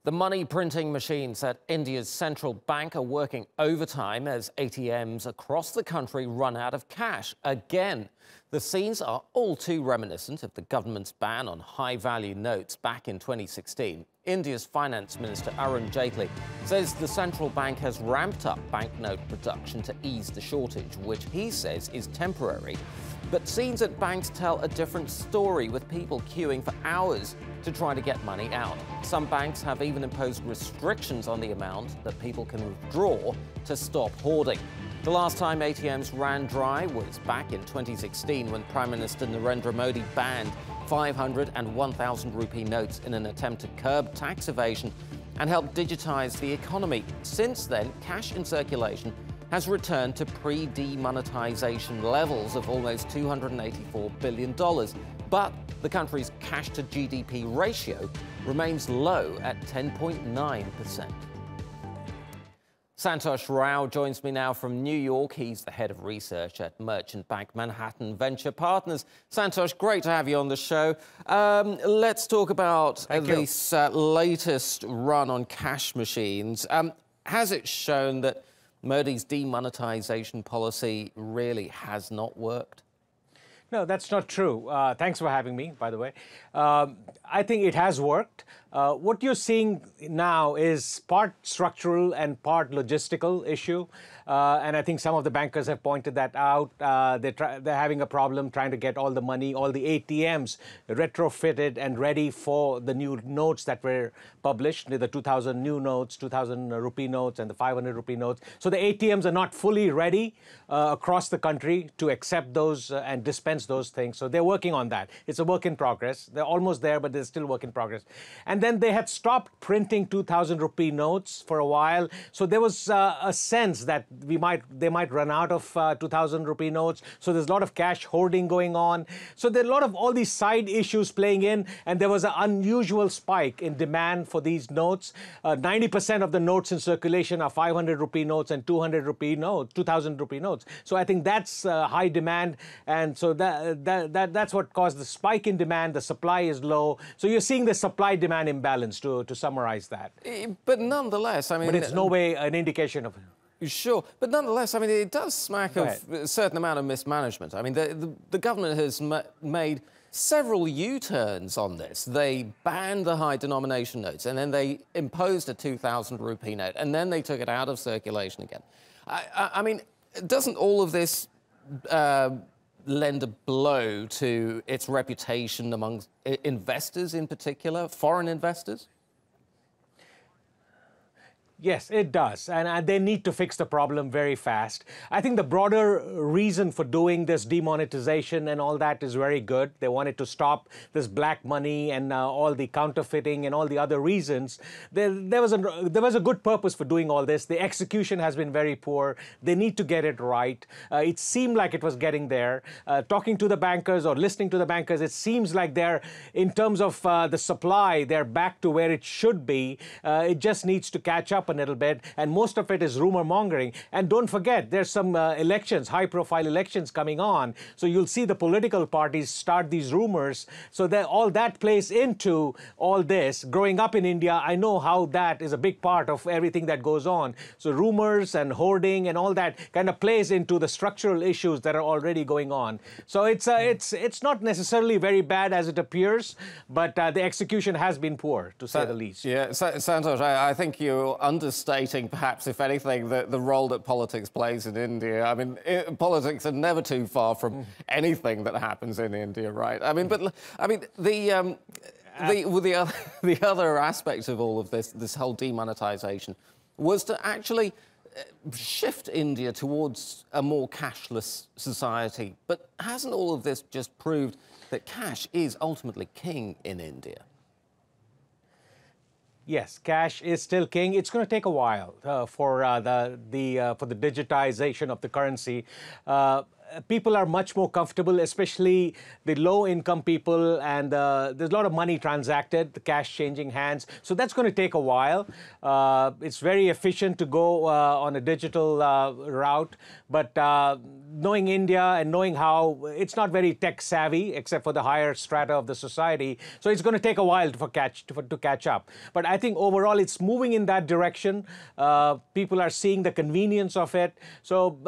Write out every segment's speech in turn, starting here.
The money printing machines at India's central bank are working overtime as ATMs across the country run out of cash again. The scenes are all too reminiscent of the government's ban on high-value notes back in 2016. India's Finance Minister Arun Jaitley says the central bank has ramped up banknote production to ease the shortage, which he says is temporary. But scenes at banks tell a different story, with people queuing for hours to try to get money out. Some banks have even imposed restrictions on the amount that people can withdraw to stop hoarding. The last time ATMs ran dry was back in 2016, when Prime Minister Narendra Modi banned 500 and 1,000 rupee notes in an attempt to curb tax evasion and help digitize the economy. Since then, cash in circulation has returned to pre-demonetization levels of almost $284 billion. But the country's cash-to-GDP ratio remains low at 10.9%. Santosh Rao joins me now from New York. He's the head of research at Merchant Bank Manhattan Venture Partners. Santosh, great to have you on the show. Let's talk about this latest run on cash machines. Has it shown that Modi's demonetization policy really has not worked? No, that's not true. Thanks for having me, by the way. I think it has worked. What you're seeing now is part structural and part logistical issue. And I think some of the bankers have pointed that out. They're having a problem trying to get all the money, all the ATMs retrofitted and ready for the new notes that were published, the 2,000 new notes, 2,000 rupee notes and the 500 rupee notes. So the ATMs are not fully ready across the country to accept those and dispense those things. So they're working on that. It's a work in progress. They're almost there, but they're still work in progress. And then they had stopped printing 2,000 rupee notes for a while. So there was a sense that they might run out of 2,000 rupee notes. So there's a lot of cash hoarding going on. So there are a lot of all these side issues playing in, and there was an unusual spike in demand for these notes. 90% of the notes in circulation are 500 rupee notes and 200 rupee notes, 2,000 rupee notes. So I think that's high demand, and so that's what caused the spike in demand. The supply is low. So you're seeing the supply-demand imbalance, to summarize that. But nonetheless, I mean... But it's no way an indication of... Sure, but nonetheless, I mean, it does smack of a certain amount of mismanagement. I mean, the government has made several U-turns on this. They banned the high-denomination notes, and then they imposed a 2,000 rupee note, and then they took it out of circulation again. I mean, doesn't all of this lend a blow to its reputation among investors in particular, foreign investors? Yes, it does. And they need to fix the problem very fast. I think the broader reason for doing this demonetization and all that is very good. They wanted to stop this black money and all the counterfeiting and all the other reasons. There was a good purpose for doing all this. The execution has been very poor. They need to get it right. It seemed like it was getting there. Talking to the bankers or listening to the bankers, it seems like they're, in terms of the supply, they're back to where it should be. It just needs to catch up a little bit, and most of it is rumor mongering. And don't forget, there's some elections, high-profile elections coming on, so you'll see the political parties start these rumors. So that all that plays into all this. Growing up in India, I know how that is a big part of everything that goes on. So rumors and hoarding and all that kind of plays into the structural issues that are already going on. So it's not necessarily very bad as it appears, but the execution has been poor, to say the least. Yeah, Santosh, I think you're understating, perhaps, if anything, the role that politics plays in India. I mean, politics are never too far from anything that happens in India, right? I mean, but I mean, the other aspect of all of this whole demonetization was to actually shift India towards a more cashless society. But hasn't all of this just proved that cash is ultimately king in India? Yes, cash is still king. It's going to take a while for the digitization of the currency. people are much more comfortable, especially the low-income people, and there's a lot of money transacted, the cash changing hands. So that's going to take a while. It's very efficient to go on a digital route, but knowing India and knowing how it's not very tech savvy, except for the higher strata of the society, so it's going to take a while to catch up. But I think overall it's moving in that direction. People are seeing the convenience of it, so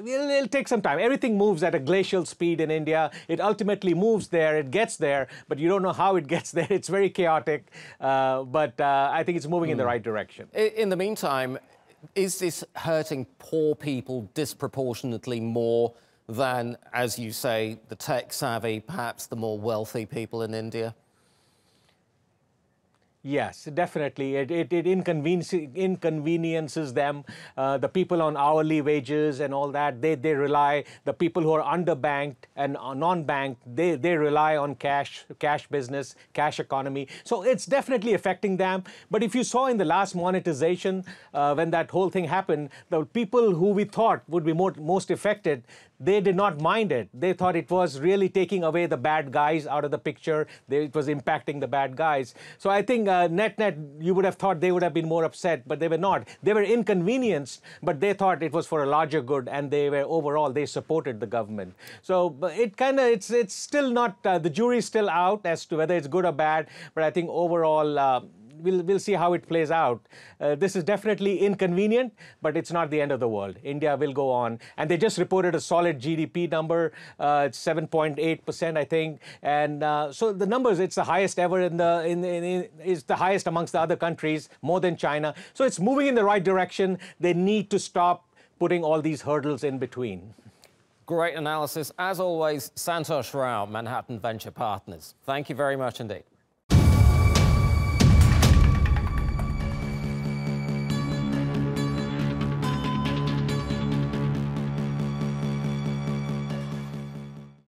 it'll take some time. Everything moves at a glacial speed in India. It ultimately moves there, it gets there, but you don't know how it gets there. It's very chaotic, but I think it's moving in the right direction. In the meantime, is this hurting poor people disproportionately more than, as you say, the tech-savvy, perhaps the more wealthy people in India? Yes, definitely. It inconveniences them. The people on hourly wages and all that, they rely, the people who are underbanked and non-banked, they rely on cash business, cash economy. So it's definitely affecting them. But if you saw in the last monetization, when that whole thing happened, the people who we thought would be most affected, they did not mind it. They thought it was really taking away the bad guys out of the picture. It was impacting the bad guys. So I think net, you would have thought they would have been more upset, but they were not. They were inconvenienced, but they thought it was for a larger good, and overall, they supported the government. So it's still not, the jury's still out as to whether it's good or bad, but I think overall, we'll see how it plays out. This is definitely inconvenient, but it's not the end of the world. India will go on, and they just reported a solid GDP number. It's 7.8%, I think, and so the numbers, it's the highest ever it's the highest amongst the other countries, more than China. So it's moving in the right direction. They need to stop putting all these hurdles in between. Great analysis, as always. Santosh Rao, Manhattan Venture Partners. Thank you very much indeed.